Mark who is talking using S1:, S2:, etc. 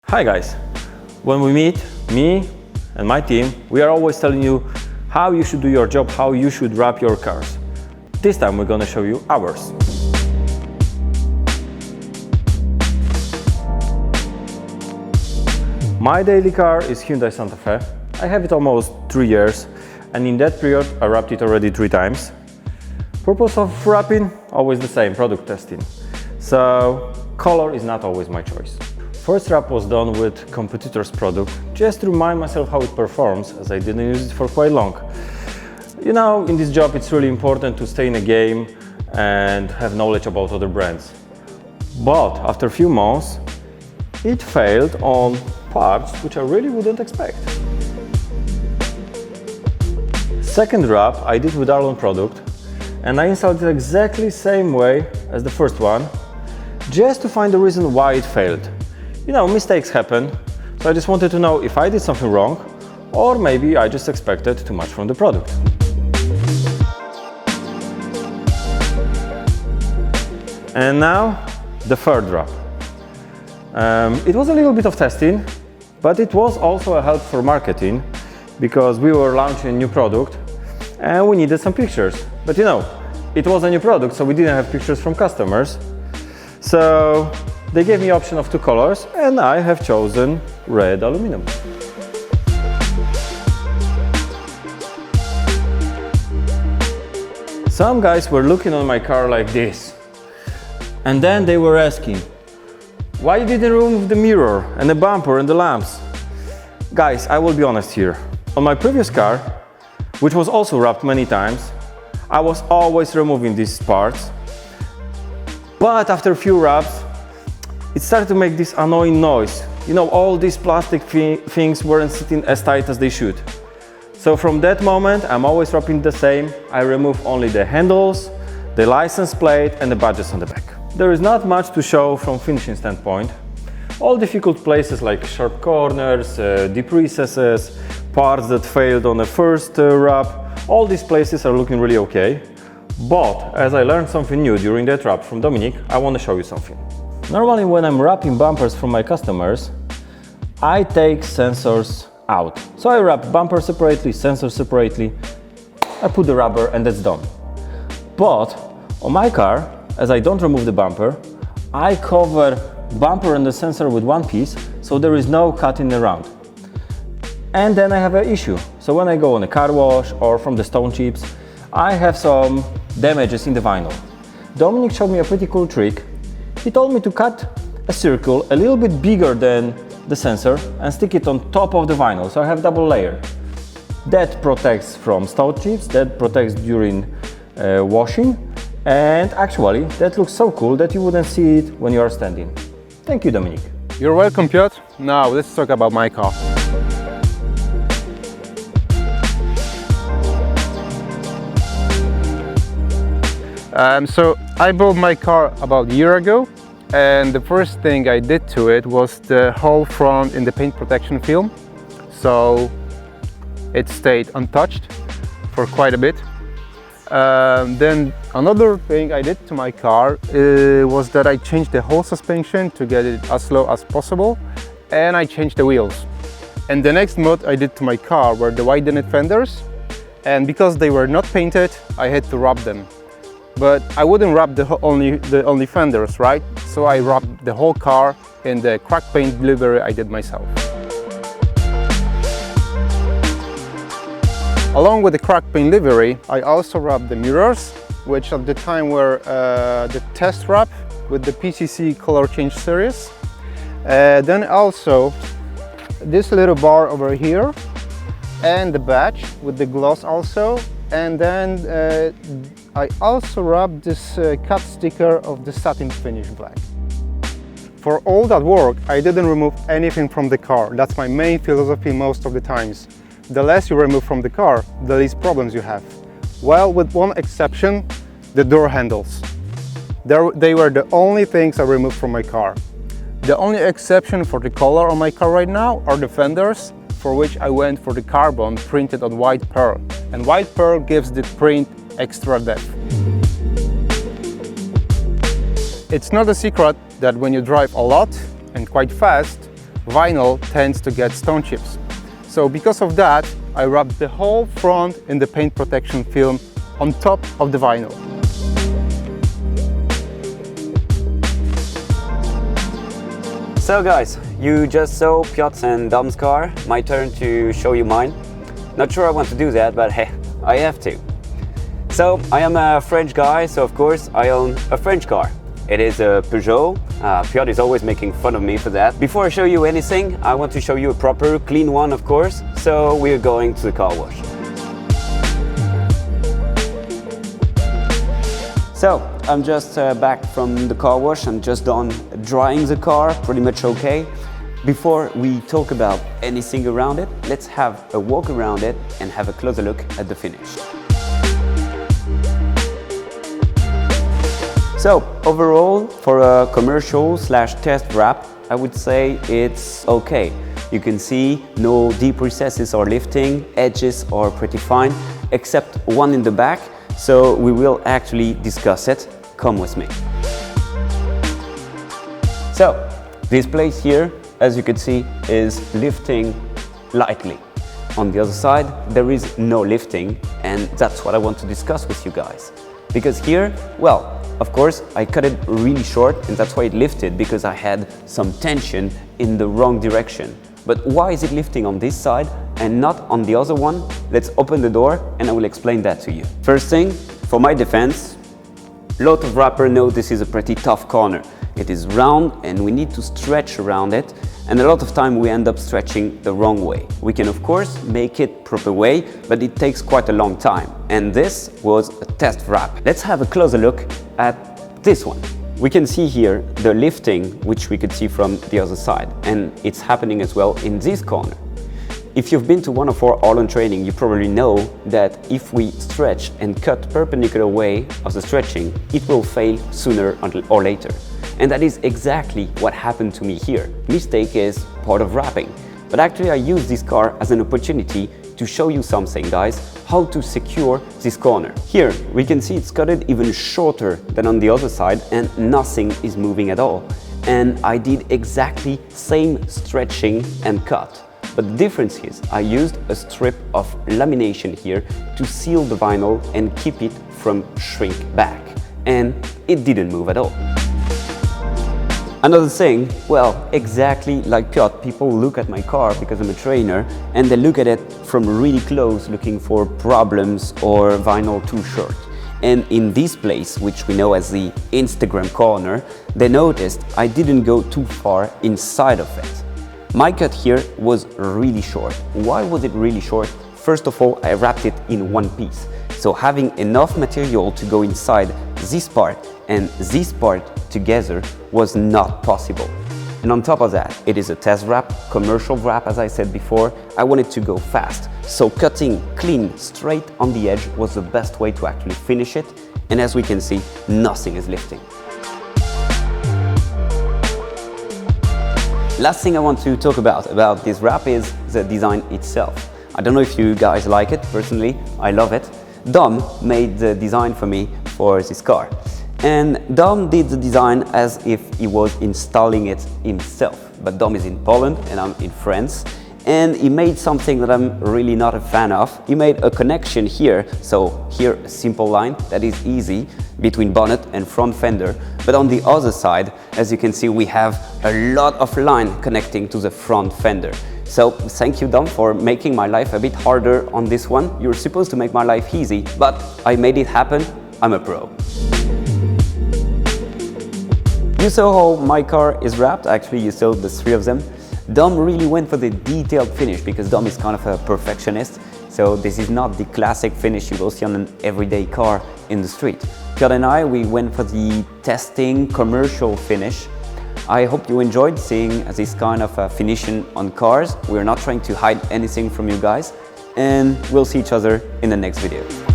S1: Hi guys! When we meet, me and my team, we are always telling you how you should do your job, how you should wrap your cars. This time we're gonna show you ours. My daily car is Hyundai Santa Fe. I have it almost 3 years, and in that period I wrapped it already 3 times. Purpose of wrapping? Always the same, product testing. So color is not always my choice. First wrap was done with competitor's product, just to remind myself how it performs, as I didn't use it for quite long. You know, in this job it's really important to stay in a game and have knowledge about other brands. But after a few months, it failed on parts which I really wouldn't expect. Second wrap I did with Arlon product, and I installed it exactly same way as the first one, just to find the reason why it failed. You know, mistakes happen, so I just wanted to know if I did something wrong, or maybe I just expected too much from the product. And now, the third wrap. It was a little bit of testing, but it was also a help for marketing, because we were launching a new product and we needed some pictures. But you know, it was a new product, so we didn't have pictures from customers. So they gave me option of 2 colors, and I have chosen red aluminum. Some guys were looking on my car like this, and then they were asking, why you didn't remove the mirror and the bumper and the lamps? Guys, I will be honest here. On my previous car, which was also wrapped many times, I was always removing these parts. But after a few wraps, it started to make this annoying noise. You know, all these plastic things weren't sitting as tight as they should. So from that moment, I'm always wrapping the same. I remove only the handles, the license plate and the badges on the back. There is not much to show from finishing standpoint. All difficult places like sharp corners, deep recesses, parts that failed on the first wrap, all these places are looking really okay. But as I learned something new during that wrap from Dominik, I want to show you something. Normally when I'm wrapping bumpers from my customers, I take sensors out. So I wrap bumper separately, sensor separately, I put the rubber and that's done. But on my car, as I don't remove the bumper, I cover bumper and the sensor with one piece, so there is no cutting around. And then I have an issue. So when I go on a car wash or from the stone chips, I have some damages in the vinyl. Dominik showed me a pretty cool trick. He told me to cut a circle a little bit bigger than the sensor and stick it on top of the vinyl, so I have double layer. That protects from stone chips, that protects during washing, and actually that looks so cool that you wouldn't see it when you are standing. Thank you, Dominik.
S2: You're welcome, Piotr. Now let's talk about my car. So I bought my car about a year ago, and the first thing I did to it was the whole front in the paint protection film, so it stayed untouched for quite a bit. Then another thing I did to my car was that I changed the whole suspension to get it as low as possible, and I changed the wheels. And the next mod I did to my car were the widened fenders, and because they were not painted, I had to wrap them. But I wouldn't wrap the only fenders, right? So I wrapped the whole car in the crack paint livery I did myself. Along with the crack paint livery, I also wrapped the mirrors, which at the time were the test wrap with the PCC color change series. Then also this little bar over here and the badge with the gloss also. And then I also wrapped this cut sticker of the satin finish black. For all that work, I didn't remove anything from the car. That's my main philosophy most of the times. The less you remove from the car, the least problems you have. Well, with one exception, the door handles. They were the only things I removed from my car. The only exception for the color on my car right now are the fenders, for which I went for the carbon printed on white pearl. And white pearl gives the print extra depth. It's not a secret that when you drive a lot and quite fast, vinyl tends to get stone chips. So because of that, I rubbed the whole front in the paint protection film on top of the vinyl.
S3: So guys, you just saw Piotr and Dom's car. My turn to show you mine. Not sure I want to do that, but hey, I have to. So I am a French guy, so of course I own a French car. It is a Peugeot. Piotr is always making fun of me for that. Before I show you anything, I want to show you a proper, clean one, of course. So we're going to the car wash. So I'm just back from the car wash. I'm just done drying the car, pretty much okay. Before we talk about anything around it, let's have a walk around it and have a closer look at the finish. So overall, for a commercial/test wrap, I would say it's okay. You can see no deep recesses or lifting, edges are pretty fine, except one in the back. So we will actually discuss it. Come with me. So this place here, as you can see, is lifting lightly. On the other side, there is no lifting, and that's what I want to discuss with you guys. Because here, well, of course, I cut it really short, and that's why it lifted, because I had some tension in the wrong direction. But why is it lifting on this side and not on the other one? Let's open the door and I will explain that to you. First thing, for my defense, a lot of rappers know this is a pretty tough corner. It is round and we need to stretch around it, and a lot of time we end up stretching the wrong way. We can of course make it proper way, but it takes quite a long time. And this was a test wrap. Let's have a closer look at this one. We can see here the lifting, which we could see from the other side, and it's happening as well in this corner. If you've been to one of our Arlon training, you probably know that if we stretch and cut perpendicular way of the stretching, it will fail sooner or later. And that is exactly what happened to me here. Mistake is part of wrapping. But actually I use this car as an opportunity to show you something, guys, how to secure this corner. Here we can see it's cutted even shorter than on the other side and nothing is moving at all. And I did exactly same stretching and cut. But the difference is I used a strip of lamination here to seal the vinyl and keep it from shrink back. And it didn't move at all. Another thing, well, exactly like Piotr, people look at my car because I'm a trainer and they look at it from really close looking for problems or vinyl too short. And in this place, which we know as the Instagram corner, they noticed I didn't go too far inside of it. My cut here was really short. Why was it really short? First of all, I wrapped it in one piece. So having enough material to go inside this part and this part together was not possible. And on top of that, it is a test wrap, commercial wrap, as I said before. I wanted to go fast. So cutting clean, straight on the edge was the best way to actually finish it. And as we can see, nothing is lifting. Last thing I want to talk about this wrap is the design itself. I don't know if you guys like it. Personally, I love it. Dom made the design for me for this car. And Dom did the design as if he was installing it himself. But Dom is in Poland and I'm in France. And he made something that I'm really not a fan of. He made a connection here. So here a simple line that is easy between bonnet and front fender. But on the other side, as you can see, we have a lot of line connecting to the front fender. So thank you, Dom, for making my life a bit harder on this one. You're supposed to make my life easy, but I made it happen. I'm a pro. You saw how my car is wrapped. Actually, you saw the three of them. Dom really went for the detailed finish because Dom is kind of a perfectionist. So this is not the classic finish you will see on an everyday car in the street. Piotr and I, we went for the testing commercial finish. I hope you enjoyed seeing this kind of finishing on cars. We're not trying to hide anything from you guys, and we'll see each other in the next video.